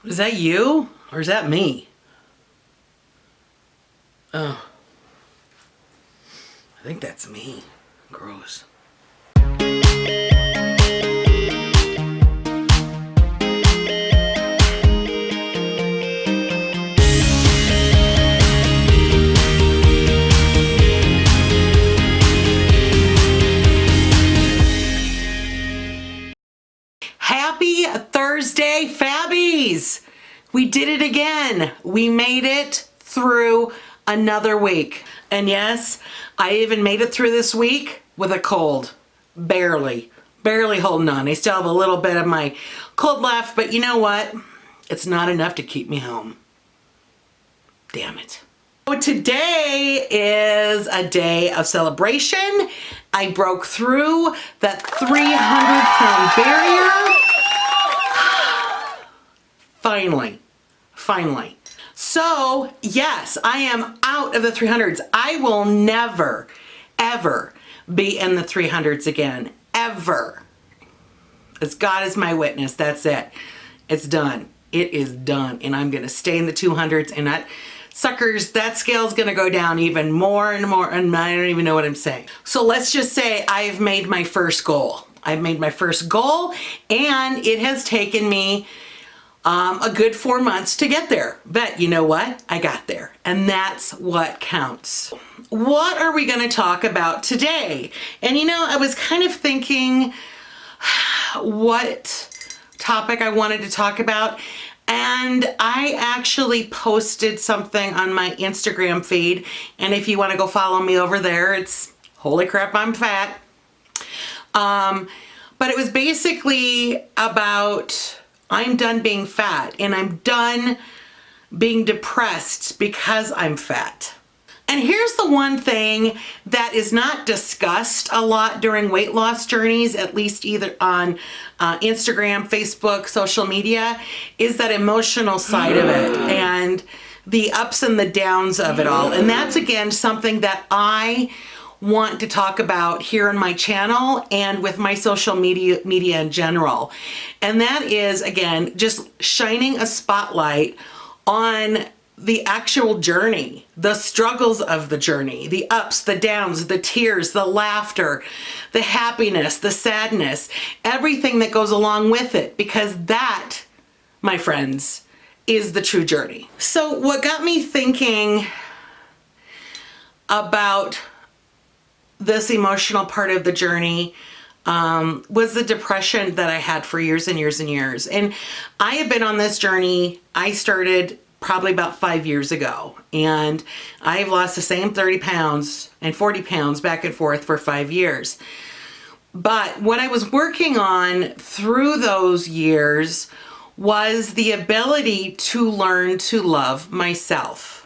Is that you? Or is that me? Oh. I think that's me. Gross. Happy Thursday, Fabbies! We did it again. We made it through another week. And yes, I even made it through this week with a cold. Barely holding on. I still have a little bit of my cold left, but you know what? It's not enough to keep me home. Damn it. So today is a day of celebration. I broke through that 300-pound barrier. Finally. So yes, I am out of the 300s. I will never, ever be in the 300s again, ever. As God is my witness, that's it. It's done. It is done. And I'm going to stay in the 200s, and that scale's going to go down even more and more, and I don't even know what I'm saying. So let's just say I've made my first goal. I've made my first goal, and it has taken me a good 4 months to get there. But you know what? I got there, and that's what counts. What are we going to talk about today? And you know, I was kind of thinking what topic I wanted to talk about, and I actually posted something on my Instagram feed, and if you want to go follow me over there, it's Holy Crap, I'm Fat. But it was basically about I'm done being fat, and I'm done being depressed because I'm fat. And here's the one thing that is not discussed a lot during weight loss journeys, at least either on Instagram, Facebook, social media, is that emotional side of it and the ups and the downs of it all. And that's, again, something that I want to talk about here on my channel and with my social media in general. And that is, again, just shining a spotlight on the actual journey, the struggles of the journey, the ups, the downs, the tears, the laughter, the happiness, the sadness, everything that goes along with it, because that, my friends, is the true journey. So what got me thinking about this emotional part of the journey was the depression that I had for years and years and years. And I have been on this journey. I started probably about 5 years ago, and I've lost the same 30 pounds and 40 pounds back and forth for 5 years. But what I was working on through those years was the ability to learn to love myself.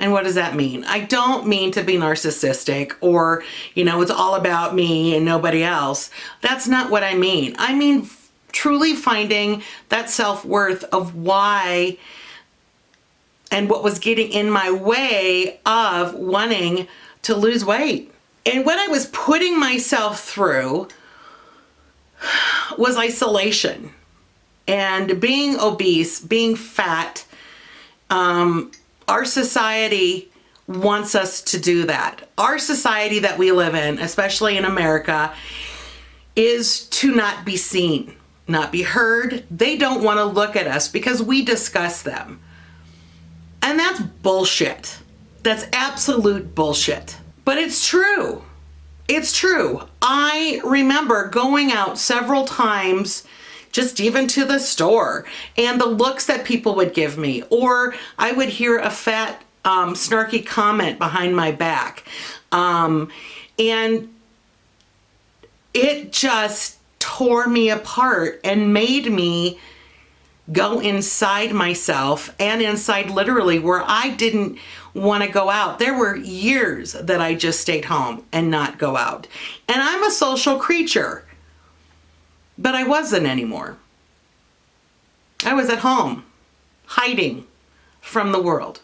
And what does that mean? I don't mean to be narcissistic or, you know, it's all about me and nobody else. That's not what I mean. I mean truly finding that self-worth of why and what was getting in my way of wanting to lose weight. And what I was putting myself through was isolation and being obese, being fat. Our society wants us to do that. Our society that we live in, especially in America, is to not be seen, not be heard. They don't want to look at us because we discuss them. And that's bullshit. That's absolute bullshit. But it's true. It's true. I remember going out several times, just even to the store, and the looks that people would give me, or I would hear a fat, snarky comment behind my back. And it just tore me apart and made me go inside myself and inside literally where I didn't want to go out. There were years that I just stayed home and not go out. And I'm a social creature. But I wasn't anymore. I was at home, hiding from the world.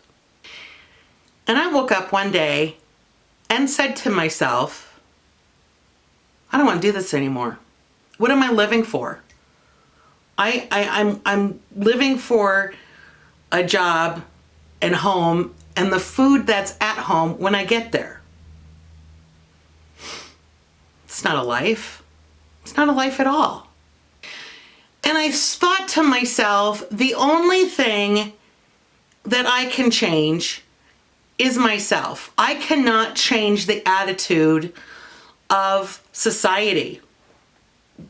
And I woke up one day and said to myself, I don't want to do this anymore. What am I living for? I'm living for a job and home and the food that's at home when I get there. It's not a life. It's not a life at all. And I thought to myself, the only thing that I can change is myself. I cannot change the attitude of society.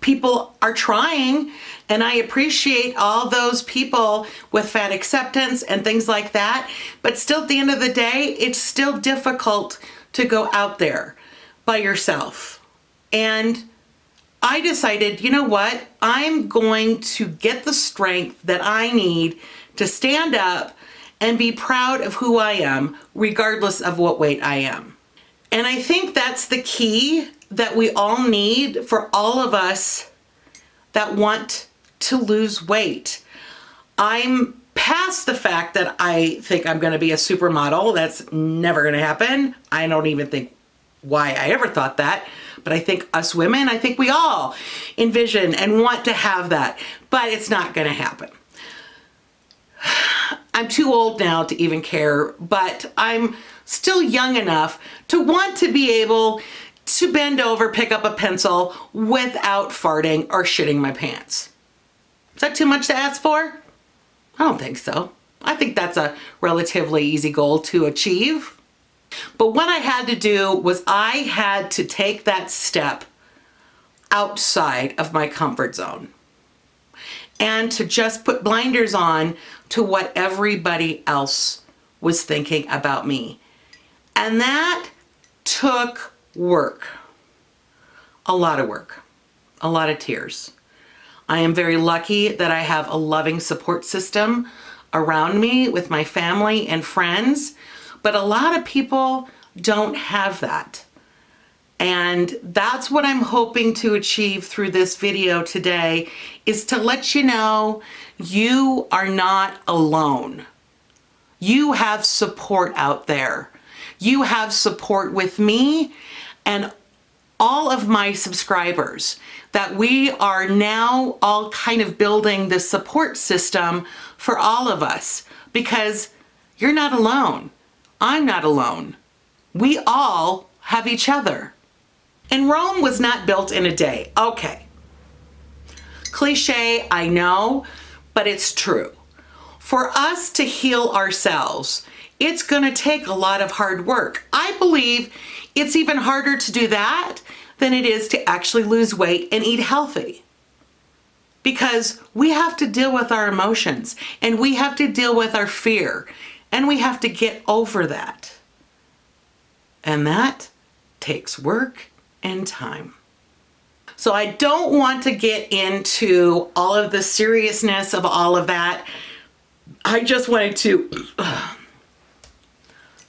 People are trying, and I appreciate all those people with fat acceptance and things like that. But still, at the end of the day, it's still difficult to go out there by yourself. And I decided, you know what? I'm going to get the strength that I need to stand up and be proud of who I am, regardless of what weight I am. And I think that's the key that we all need for all of us that want to lose weight. I'm past the fact that I think I'm going to be a supermodel. That's never going to happen. I don't even think why I ever thought that. But I think us women, I think we all envision and want to have that. But it's not going to happen. I'm too old now to even care, but I'm still young enough to want to be able to bend over, pick up a pencil without farting or shitting my pants. Is that too much to ask for? I don't think so. I think that's a relatively easy goal to achieve. But what I had to do was I had to take that step outside of my comfort zone and to just put blinders on to what everybody else was thinking about me. And that took work. A lot of work. A lot of tears. I am very lucky that I have a loving support system around me with my family and friends, but a lot of people don't have that. And that's what I'm hoping to achieve through this video today, is to let you know you are not alone. You have support out there. You have support with me and all of my subscribers, that we are now all kind of building this support system for all of us, because you're not alone. I'm not alone. We all have each other. And Rome was not built in a day. Okay. Cliche, I know, but it's true. For us to heal ourselves, it's going to take a lot of hard work. I believe it's even harder to do that than it is to actually lose weight and eat healthy. Because we have to deal with our emotions, and we have to deal with our fear, and we have to get over that. And that takes work and time. So I don't want to get into all of the seriousness of all of that. I just wanted to...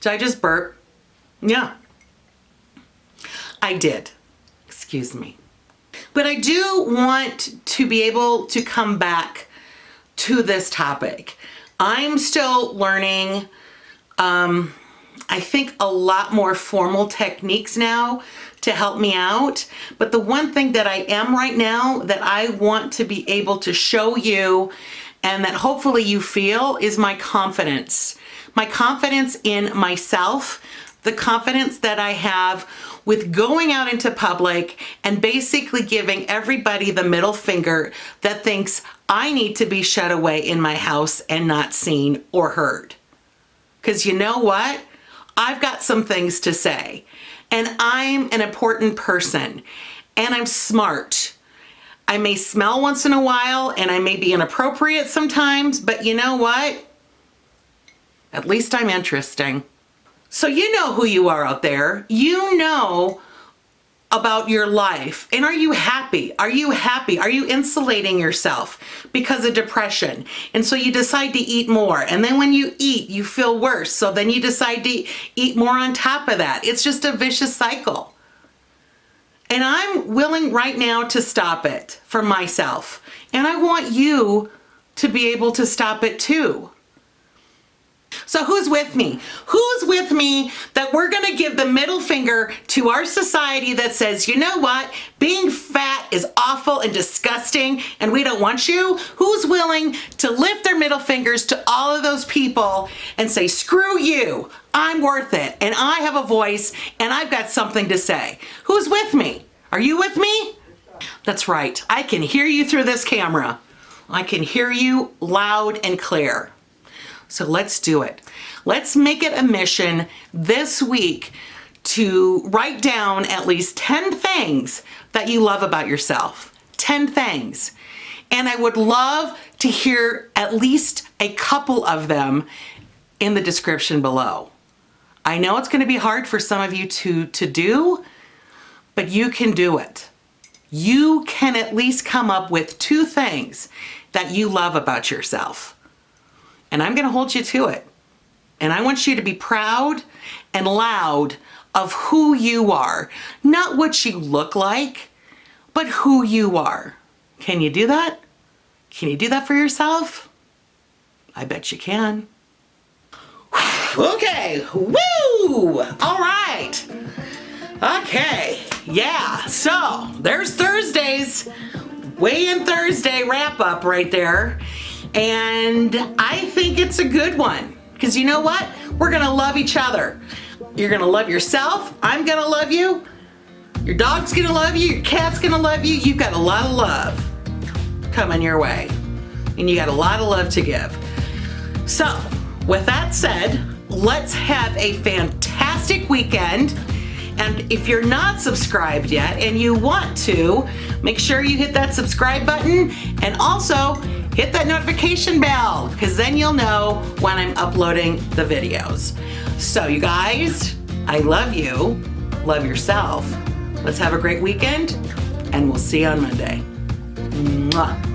Did I just burp? Yeah. I did. Excuse me. But I do want to be able to come back to this topic. I'm still learning, I think, a lot more formal techniques now to help me out. But the one thing that I am right now that I want to be able to show you, and that hopefully you feel, is my confidence. My confidence in myself, the confidence that I have with going out into public and basically giving everybody the middle finger that thinks I need to be shut away in my house and not seen or heard. Because you know what? I've got some things to say, and I'm an important person, and I'm smart. I may smell once in a while, and I may be inappropriate sometimes, but you know what? At least I'm interesting. So you know who you are out there. You know about your life. And are you happy? Are you happy? Are you insulating yourself because of depression? And so you decide to eat more. And then when you eat, you feel worse. So then you decide to eat more on top of that. It's just a vicious cycle. And I'm willing right now to stop it for myself. And I want you to be able to stop it too. So who's with me? Who's with me that we're going to give the middle finger to our society that says, you know what? Being fat is awful and disgusting and we don't want you. Who's willing to lift their middle fingers to all of those people and say, screw you. I'm worth it. And I have a voice and I've got something to say. Who's with me? Are you with me? That's right. I can hear you through this camera. I can hear you loud and clear. So let's do it. Let's make it a mission this week to write down at least 10 things that you love about yourself. 10 things. And I would love to hear at least a couple of them in the description below. I know it's going to be hard for some of you to do, but you can do it. You can at least come up with 2 things that you love about yourself. And I'm going to hold you to it. And I want you to be proud and loud of who you are. Not what you look like, but who you are. Can you do that? Can you do that for yourself? I bet you can. Okay. Woo! All right. Okay. Yeah. So there's Thursdays. Weigh-in Thursday wrap up right there. And I think it's a good one. Because you know what? We're going to love each other. You're going to love yourself. I'm going to love you. Your dog's going to love you. Your cat's going to love you. You've got a lot of love coming your way. And you got a lot of love to give. So, with that said, let's have a fantastic weekend. And if you're not subscribed yet and you want to, make sure you hit that subscribe button and also hit that notification bell because then you'll know when I'm uploading the videos. So you guys, I love you. Love yourself. Let's have a great weekend and we'll see you on Monday. Mwah.